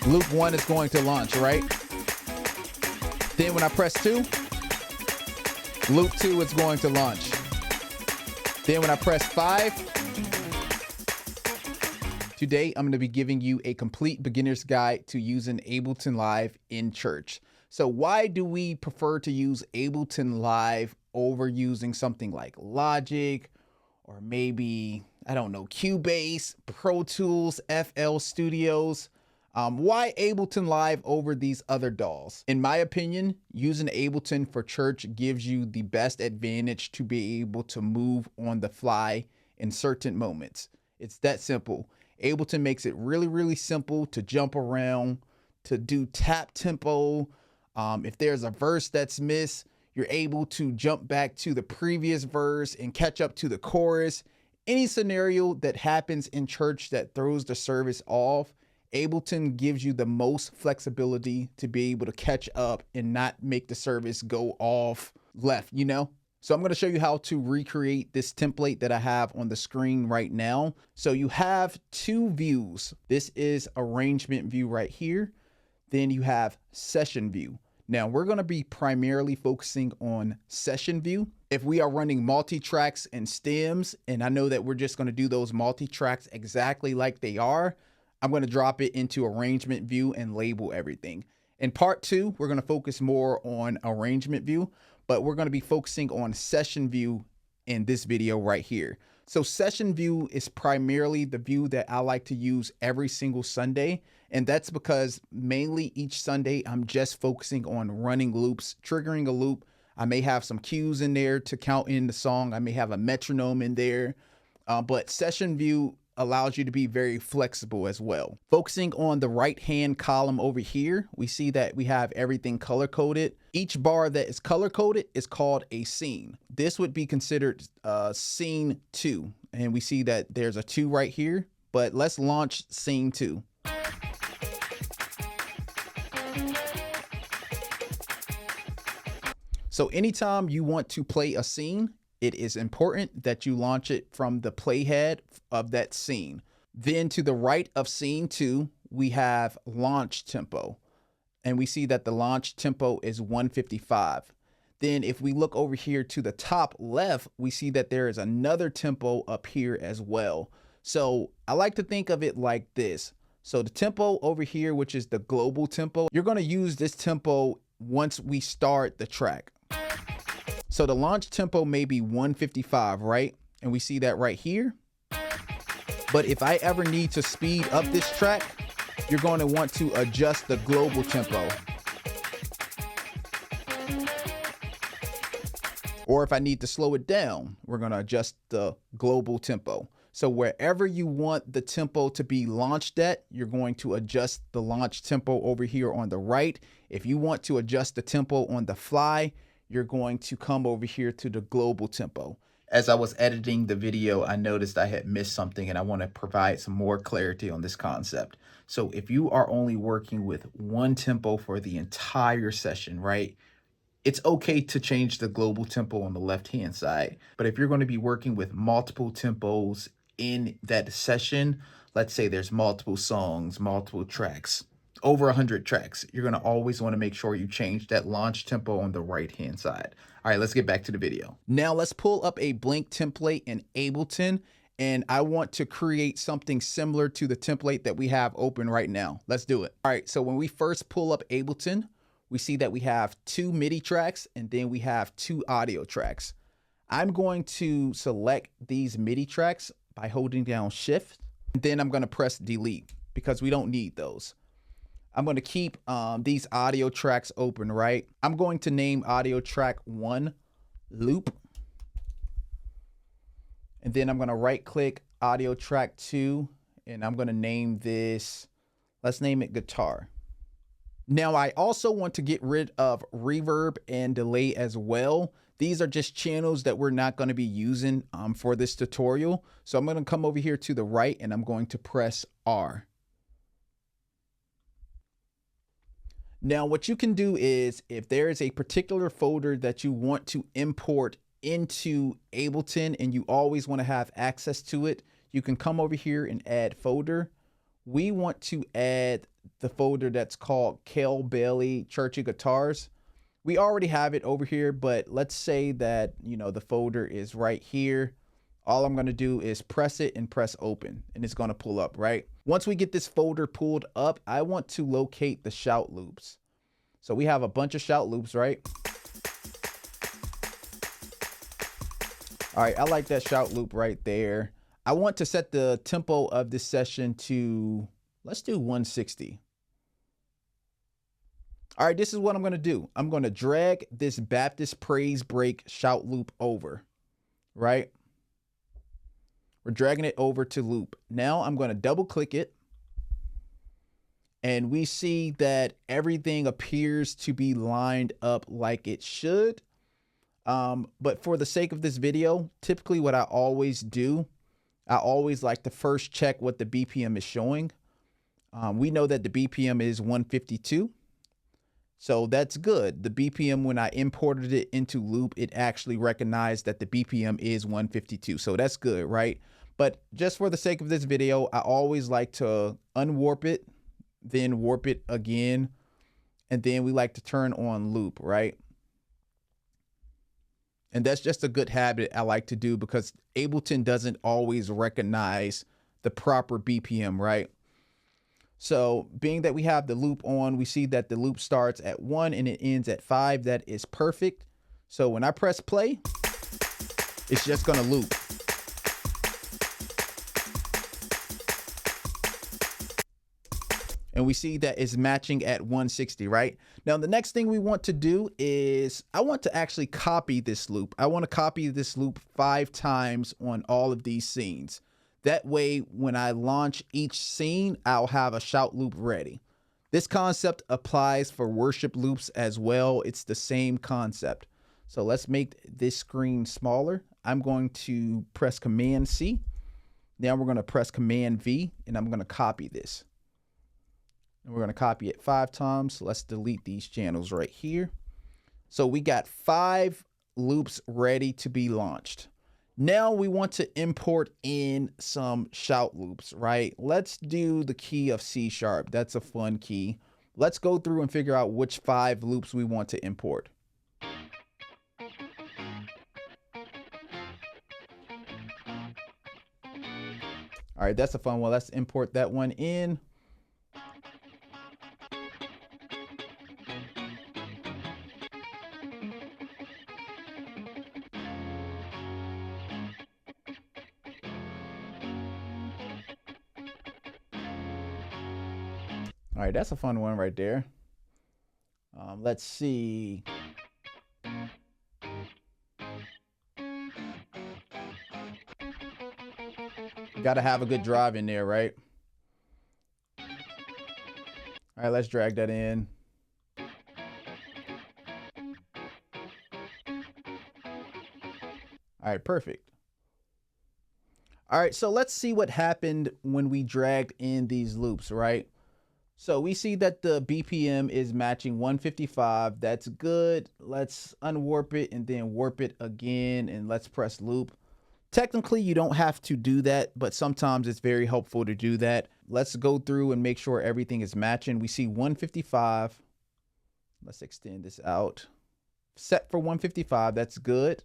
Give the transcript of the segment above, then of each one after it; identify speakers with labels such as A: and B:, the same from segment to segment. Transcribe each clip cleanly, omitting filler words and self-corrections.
A: loop 1 is going to launch, right? Then when I press 2, loop 2 is going to launch. Then when I press 5, today I'm going to be giving you a complete beginner's guide to using Ableton Live in church. So why do we prefer to use Ableton Live over using something like Logic or maybe, I don't know, Cubase, Pro Tools, FL Studios? Why Ableton Live over these other DAWs? In my opinion, using Ableton for church gives you the best advantage to be able to move on the fly in certain moments. It's that simple. Ableton makes it really, really simple to jump around, to do tap tempo. If there's a verse that's missed, you're able to jump back to the previous verse and catch up to the chorus. Any scenario that happens in church that throws the service off, Ableton gives you the most flexibility to be able to catch up and not make the service go off left, you know? So I'm going to show you how to recreate this template that I have on the screen right now. So you have two views. This is arrangement view right here. Then you have session view. Now we're going to be primarily focusing on session view. If we are running multi-tracks and stems, and I know that we're just going to do those multi-tracks exactly like they are, I'm going to drop it into arrangement view and label everything. In part 2, we're going to focus more on arrangement view, but we're going to be focusing on session view in this video right here. So session view is primarily the view that I like to use every single Sunday. And that's because mainly each Sunday, I'm just focusing on running loops, triggering a loop. I may have some cues in there to count in the song. I may have a metronome in there, but session view allows you to be very flexible as well. Focusing on the right-hand column over here, we see that we have everything color-coded. Each bar that is color-coded is called a scene. This would be considered scene 2. And we see that there's a 2 right here, but let's launch scene 2. So anytime you want to play a scene, it is important that you launch it from the playhead of that scene. Then to the right of scene 2, we have launch tempo. And we see that the launch tempo is 155. Then if we look over here to the top left, we see that there is another tempo up here as well. So I like to think of it like this. So the tempo over here, which is the global tempo, you're going to use this tempo once we start the track. So the launch tempo may be 155, right? And we see that right here. But if I ever need to speed up this track, you're going to want to adjust the global tempo. Or if I need to slow it down, we're going to adjust the global tempo. So wherever you want the tempo to be launched at, you're going to adjust the launch tempo over here on the right. If you want to adjust the tempo on the fly, you're going to come over here to the global tempo. As I was editing the video, I noticed I had missed something and I want to provide some more clarity on this concept. So if you are only working with one tempo for the entire session, right? It's okay to change the global tempo on the left-hand side. But if you're going to be working with multiple tempos in that session, let's say there's multiple songs, multiple tracks, over 100 tracks, you're going to always want to make sure you change that launch tempo on the right hand side. All right, let's get back to the video. Now let's pull up a blank template in Ableton, and I want to create something similar to the template that we have open right now. Let's do it. All right, so when we first pull up Ableton, we see that we have 2 MIDI tracks and then we have 2 audio tracks. I'm going to select these MIDI tracks by holding down Shift, and then I'm going to press delete because we don't need those. I'm going to keep these audio tracks open, right? I'm going to name audio track 1 loop. And then I'm going to right click audio track 2 and I'm going to name this, let's name it guitar. Now I also want to get rid of reverb and delay as well. These are just channels that we're not going to be using for this tutorial. So I'm going to come over here to the right and I'm going to press R. Now, what you can do is if there is a particular folder that you want to import into Ableton and you always want to have access to it, you can come over here and add folder. we want to add the folder that's called Cal Bailey Churchy Guitars. We already have it over here, but let's say that, you know, the folder is right here. All I'm going to do is press it and press open, and it's going to pull up, right? Once we get this folder pulled up, I want to locate the shout loops. So we have a bunch of shout loops, right? All right, I like that shout loop right there. I want to set the tempo of this session to, let's do 160. All right, this is what I'm going to do. I'm going to drag this Baptist Praise Break shout loop over, right? We're dragging it over to loop. Now I'm going to double click it. And we see that everything appears to be lined up like it should. But for the sake of this video, typically what I always do, I always like to first check what the BPM is showing. We know that the BPM is 152. So that's good. The BPM, when I imported it into loop, it actually recognized that the BPM is 152. So that's good, right? But just for the sake of this video, I always like to unwarp it, then warp it again. And then we like to turn on loop, right? And that's just a good habit I like to do because Ableton doesn't always recognize the proper BPM, right? So being that we have the loop on, we see that the loop starts at 1 and it ends at 5. That is perfect. So when I press play, it's just going to loop. And we see that it's matching at 160, right? Now, the next thing we want to do is I want to actually copy this loop. I want to copy this loop 5 times on all of these scenes. That way, when I launch each scene, I'll have a shout loop ready. This concept applies for worship loops as well. It's the same concept. So let's make this screen smaller. I'm going to press Command C. Now we're going to press Command V, and I'm going to copy this. And we're going to copy it 5 times. So let's delete these channels right here. So we got 5 loops ready to be launched. Now we want to import in some shout loops, right? Let's do the key of C sharp. That's a fun key. Let's go through and figure out which 5 loops we want to import. All right, that's a fun one. Let's import that one in. All right, that's a fun one right there. Let's see. Got to have a good drive in there, right? All right, let's drag that in. All right, perfect. All right, so let's see what happened when we dragged in these loops, right? So we see that the BPM is matching 155. That's good. Let's unwarp it and then warp it again, and let's press loop. Technically, you don't have to do that, but sometimes it's very helpful to do that. Let's go through and make sure everything is matching. We see 155. Let's extend this out. Set for 155. That's good.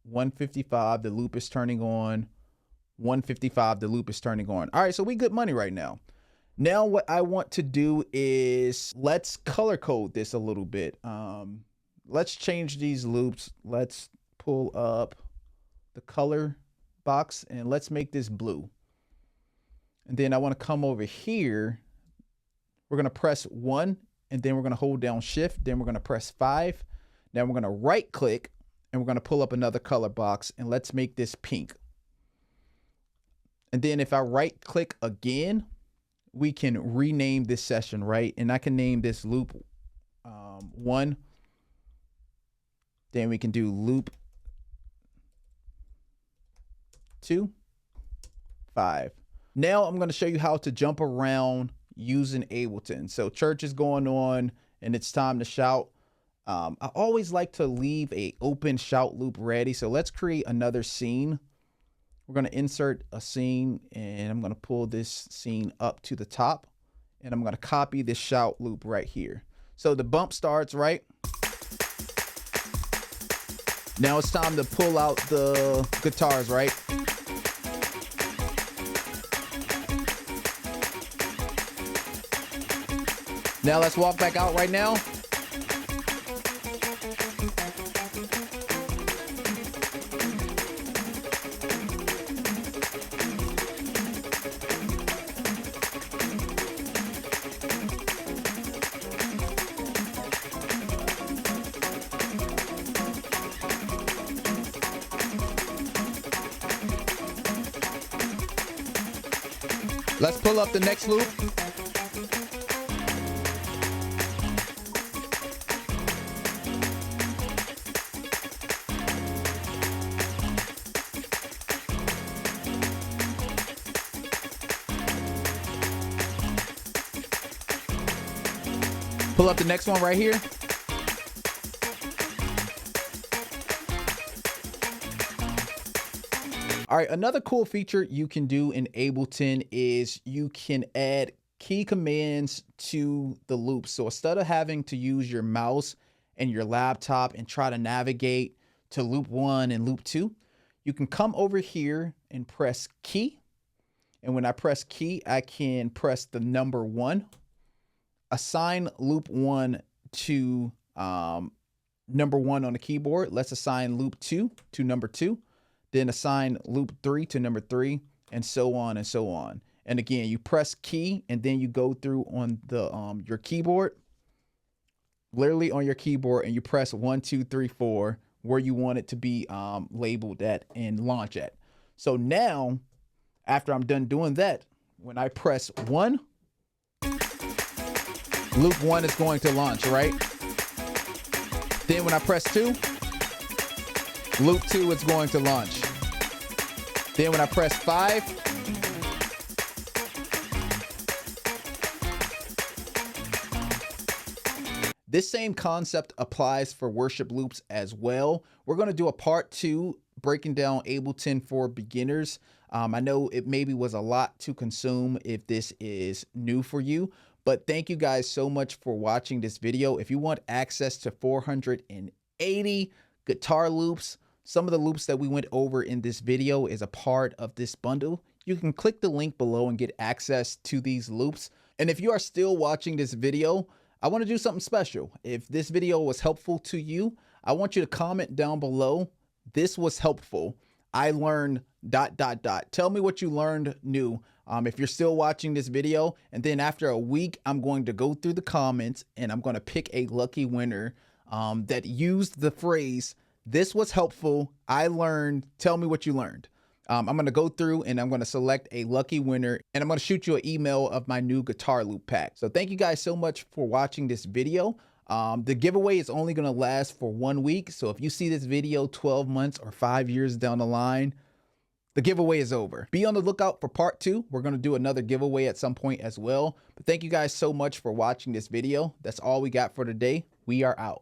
A: 155, the loop is turning on. 155, the loop is turning on. All right, so we good money right now. Now what I want to do is let's color code this a little bit. Let's change these loops. Let's pull up the color box and let's make this blue. And then I want to come over here. We're going to press 1 and then we're going to hold down shift. Then we're going to press 5. Now we're going to right click and we're going to pull up another color box and let's make this pink. And then if I right click again, we can rename this session, right? And I can name this loop 1. Then we can do loop 2, 5. Now I'm going to show you how to jump around using Ableton. So church is going on and it's time to shout. I always like to leave a open shout loop ready. So let's create another scene. We're going to insert a scene, and I'm going to pull this scene up to the top, and I'm going to copy this shout loop right here. So the bump starts, right? Now it's time to pull out the guitars, right? Now let's walk back out right now. Let's pull up the next loop. Pull up the next one right here. All right, another cool feature you can do in Ableton is you can add key commands to the loop. So instead of having to use your mouse and your laptop and try to navigate to loop 1 and loop 2, you can come over here and press key. And when I press key, I can press the number 1, assign loop 1 to number 1 on the keyboard. Let's assign loop 2 to number 2. Then assign loop 3 to number 3, and so on and so on. And again, you press key, and then you go through on the your keyboard, literally on your keyboard, and you press 1, 2, 3, 4 where you want it to be labeled at and launch at. So now, after I'm done doing that, when I press 1, loop 1 is going to launch, right? Then when I press 2, loop 2 is going to launch. Then when I press 5, this same concept applies for worship loops as well. We're going to do a part 2 breaking down Ableton for beginners. I know it maybe was a lot to consume if this is new for you, but thank you guys so much for watching this video. If you want access to 480 guitar loops, some of the loops that we went over in this video is a part of this bundle. You can click the link below and get access to these loops. And if you are still watching this video, I want to do something special. If this video was helpful to you, I want you to comment down below, this was helpful. I learned ... Tell me what you learned new. If you're still watching this video, and then after a week, I'm going to go through the comments and I'm going to pick a lucky winner that used the phrase, this was helpful, I learned, tell me what you learned. I'm going to go through and I'm going to select a lucky winner, and I'm going to shoot you an email of my new guitar loop pack. So thank you guys so much for watching this video. The giveaway is only going to last for 1 week. So if you see this video 12 months or 5 years down the line, the giveaway is over. Be on the lookout for part 2. We're going to do another giveaway at some point as well. But thank you guys so much for watching this video. That's all we got for today. We are out.